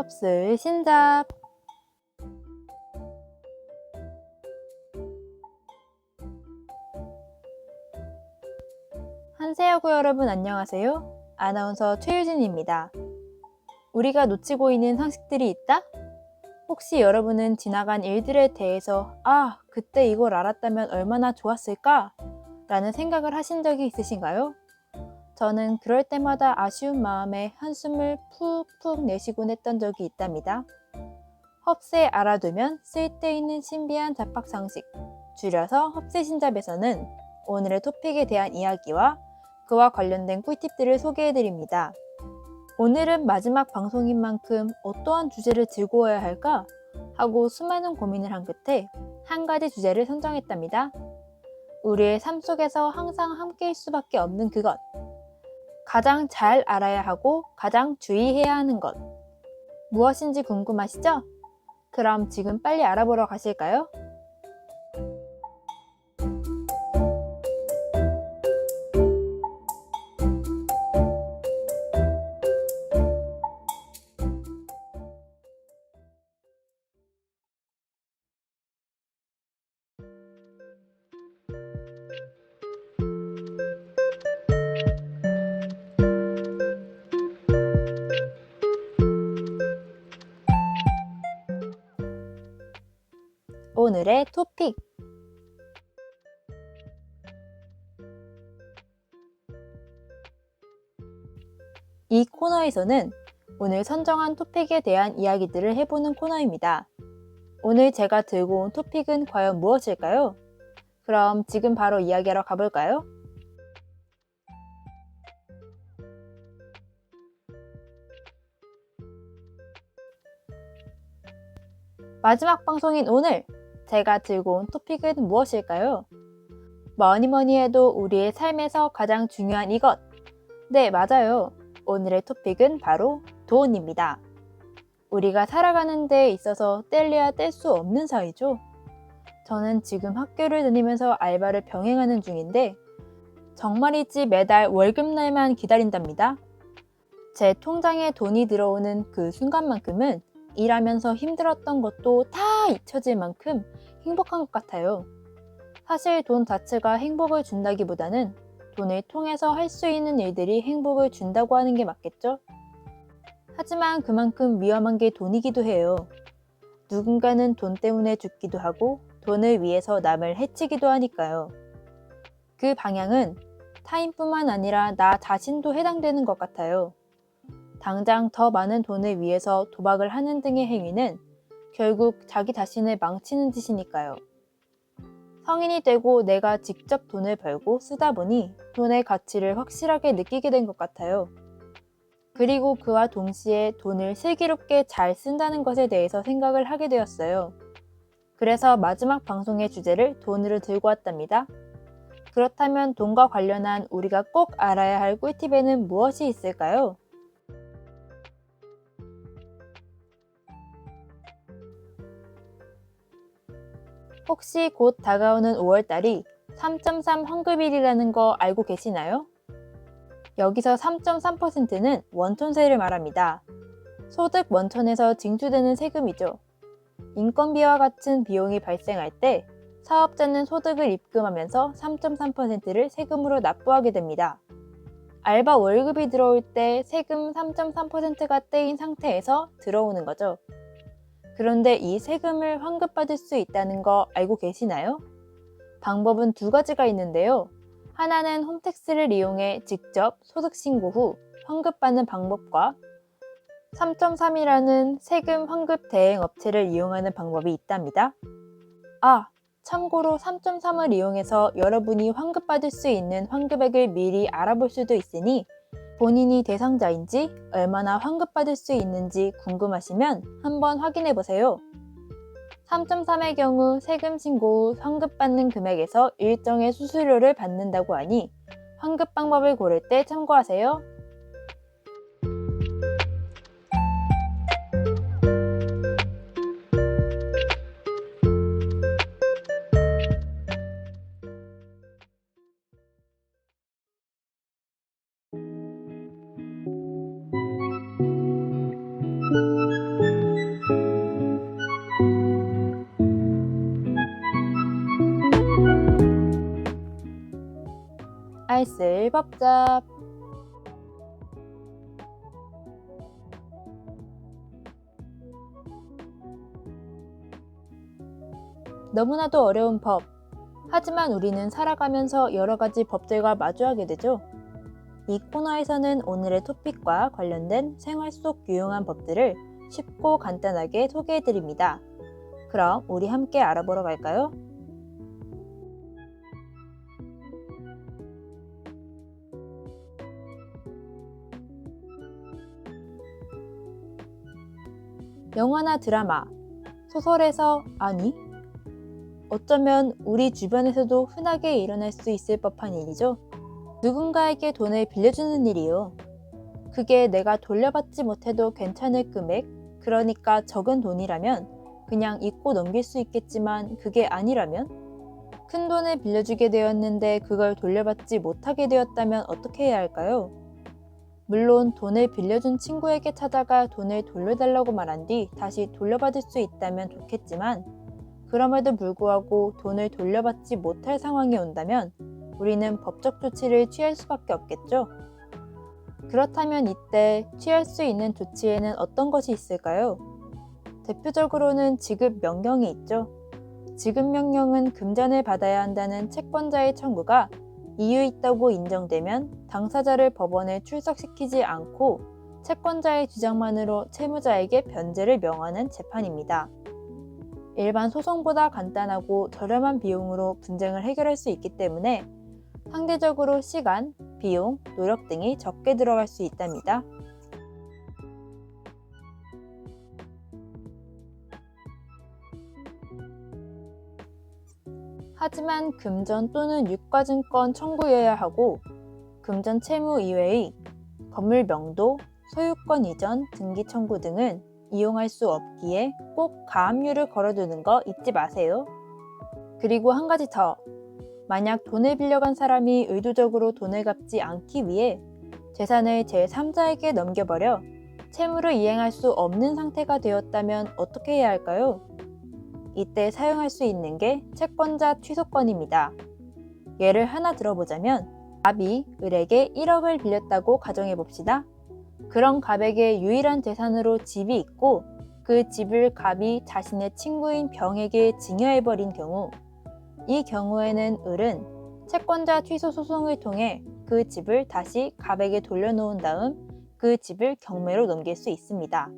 곱슬 신잡. 한세여고 여러분 안녕하세요. 아나운서 최유진입니다. 우리가 놓치고 있는 상식들이 있다? 혹시 여러분은 지나간 일들에 대해서 그때 이걸 알았다면 얼마나 좋았을까? 라는 생각을 하신 적이 있으신가요? 저는 그럴 때마다 아쉬운 마음에 한숨을 푹푹 내쉬곤 했던 적이 있답니다. 헙세 알아두면 쓸데있는 신비한 잡학상식, 줄여서 헙세신잡에서는 오늘의 토픽에 대한 이야기와 그와 관련된 꿀팁들을 소개해드립니다. 오늘은 마지막 방송인 만큼 어떠한 주제를 들고 와야 할까? 하고 수많은 고민을 한 끝에 한 가지 주제를 선정했답니다. 우리의 삶 속에서 항상 함께일 수밖에 없는 그것. 가장 잘 알아야 하고 가장 주의해야 하는 것. 무엇인지 궁금하시죠? 그럼 지금 빨리 알아보러 가실까요? 오늘의 토픽. 이 코너에서는 오늘 선정한 토픽에 대한 이야기들을 해보는 코너입니다. 오늘 제가 들고 온 토픽은 과연 무엇일까요? 그럼 지금 바로 이야기하러 가볼까요? 마지막 방송인 오늘 제가 들고 온 토픽은 무엇일까요? 뭐니 해도 우리의 삶에서 가장 중요한 이것. 네, 맞아요. 오늘의 토픽은 바로 돈입니다. 우리가 살아가는 데 있어서 뗄래야 뗄 수 없는 사이죠. 저는 지금 학교를 다니면서 알바를 병행하는 중인데 정말이지 매달 월급날만 기다린답니다. 제 통장에 돈이 들어오는 그 순간만큼은 일하면서 힘들었던 것도 다 잊혀질 만큼 행복한 것 같아요. 사실 돈 자체가 행복을 준다기보다는 돈을 통해서 할 수 있는 일들이 행복을 준다고 하는 게 맞겠죠? 하지만 그만큼 위험한 게 돈이기도 해요. 누군가는 돈 때문에 죽기도 하고 돈을 위해서 남을 해치기도 하니까요. 그 방향은 타인뿐만 아니라 나 자신도 해당되는 것 같아요. 당장 더 많은 돈을 위해서 도박을 하는 등의 행위는 결국 자기 자신을 망치는 짓이니까요. 성인이 되고 내가 직접 돈을 벌고 쓰다 보니 돈의 가치를 확실하게 느끼게 된 것 같아요. 그리고 그와 동시에 돈을 슬기롭게 잘 쓴다는 것에 대해서 생각을 하게 되었어요. 그래서 마지막 방송의 주제를 돈으로 들고 왔답니다. 그렇다면 돈과 관련한 우리가 꼭 알아야 할 꿀팁에는 무엇이 있을까요? 혹시 곧 다가오는 5월달이 3.3 환급일이라는 거 알고 계시나요? 여기서 3.3%는 원천세를 말합니다. 소득 원천에서 징수되는 세금이죠. 인건비와 같은 비용이 발생할 때 사업자는 소득을 입금하면서 3.3%를 세금으로 납부하게 됩니다. 알바 월급이 들어올 때 세금 3.3%가 떼인 상태에서 들어오는 거죠. 그런데 이 세금을 환급받을 수 있다는 거 알고 계시나요? 방법은 두 가지가 있는데요. 하나는 홈택스를 이용해 직접 소득신고 후 환급받는 방법과 3.3이라는 세금 환급 대행 업체를 이용하는 방법이 있답니다. 참고로 3.3을 이용해서 여러분이 환급받을 수 있는 환급액을 미리 알아볼 수도 있으니 본인이 대상자인지 얼마나 환급받을 수 있는지 궁금하시면 한번 확인해 보세요. 3.3의 경우 세금 신고 후 환급받는 금액에서 일정의 수수료를 받는다고 하니 환급 방법을 고를 때 참고하세요. 알쓸법잡. 너무나도 어려운 법. 하지만 우리는 살아가면서 여러 가지 법들과 마주하게 되죠. 이 코너에서는 오늘의 토픽과 관련된 생활 속 유용한 법들을 쉽고 간단하게 소개해드립니다. 그럼 우리 함께 알아보러 갈까요? 영화나 드라마, 소설에서 아니, 어쩌면 우리 주변에서도 흔하게 일어날 수 있을 법한 일이죠. 누군가에게 돈을 빌려주는 일이요. 그게 내가 돌려받지 못해도 괜찮을 금액, 그러니까 적은 돈이라면 그냥 잊고 넘길 수 있겠지만 그게 아니라면? 큰 돈을 빌려주게 되었는데 그걸 돌려받지 못하게 되었다면 어떻게 해야 할까요? 물론 돈을 빌려준 친구에게 찾아가 돈을 돌려달라고 말한 뒤 다시 돌려받을 수 있다면 좋겠지만 그럼에도 불구하고 돈을 돌려받지 못할 상황이 온다면 우리는 법적 조치를 취할 수밖에 없겠죠. 그렇다면 이때 취할 수 있는 조치에는 어떤 것이 있을까요? 대표적으로는 지급 명령이 있죠. 지급 명령은 금전을 받아야 한다는 채권자의 청구가 이유 있다고 인정되면 당사자를 법원에 출석시키지 않고 채권자의 주장만으로 채무자에게 변제를 명하는 재판입니다. 일반 소송보다 간단하고 저렴한 비용으로 분쟁을 해결할 수 있기 때문에 상대적으로 시간, 비용, 노력 등이 적게 들어갈 수 있답니다. 하지만 금전 또는 유가증권 청구여야 하고 금전 채무 이외의 건물 명도, 소유권 이전, 등기 청구 등은 이용할 수 없기에 꼭 가압류를 걸어두는 거 잊지 마세요. 그리고 한 가지 더. 만약 돈을 빌려간 사람이 의도적으로 돈을 갚지 않기 위해 재산을 제3자에게 넘겨버려 채무를 이행할 수 없는 상태가 되었다면 어떻게 해야 할까요? 이때 사용할 수 있는 게 채권자 취소권입니다. 예를 하나 들어보자면 갑이 을에게 1억을 빌렸다고 가정해봅시다. 그런 갑에게 유일한 재산으로 집이 있고 그 집을 갑이 자신의 친구인 병에게 증여해버린 경우 이 경우에는 을은 채권자 취소 소송을 통해 그 집을 다시 갑에게 돌려놓은 다음 그 집을 경매로 넘길 수 있습니다.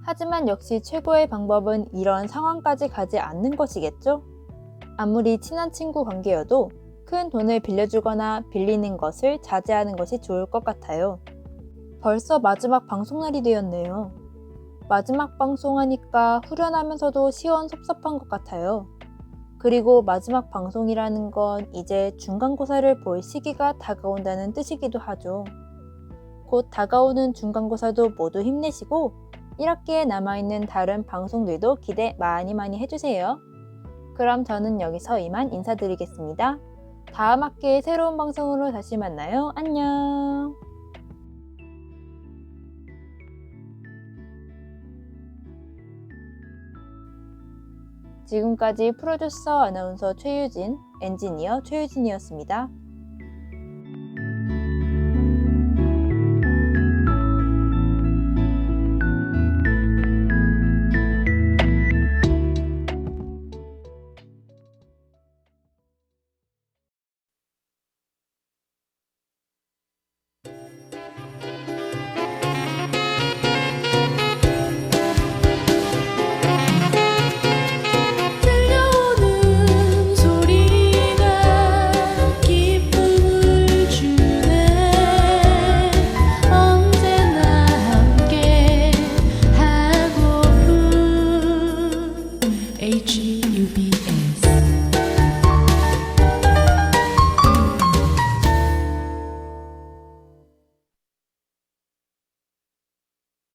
하지만 역시 최고의 방법은 이런 상황까지 가지 않는 것이겠죠? 아무리 친한 친구 관계여도 큰 돈을 빌려주거나 빌리는 것을 자제하는 것이 좋을 것 같아요. 벌써 마지막 방송날이 되었네요. 마지막 방송하니까 후련하면서도 시원섭섭한 것 같아요. 그리고 마지막 방송이라는 건 이제 중간고사를 볼 시기가 다가온다는 뜻이기도 하죠. 곧 다가오는 중간고사도 모두 힘내시고 1학기에 남아있는 다른 방송들도 기대 많이 해주세요. 그럼 저는 여기서 이만 인사드리겠습니다. 다음 학기의 새로운 방송으로 다시 만나요. 안녕. 지금까지 프로듀서 아나운서 최유진, 엔지니어 최유진이었습니다.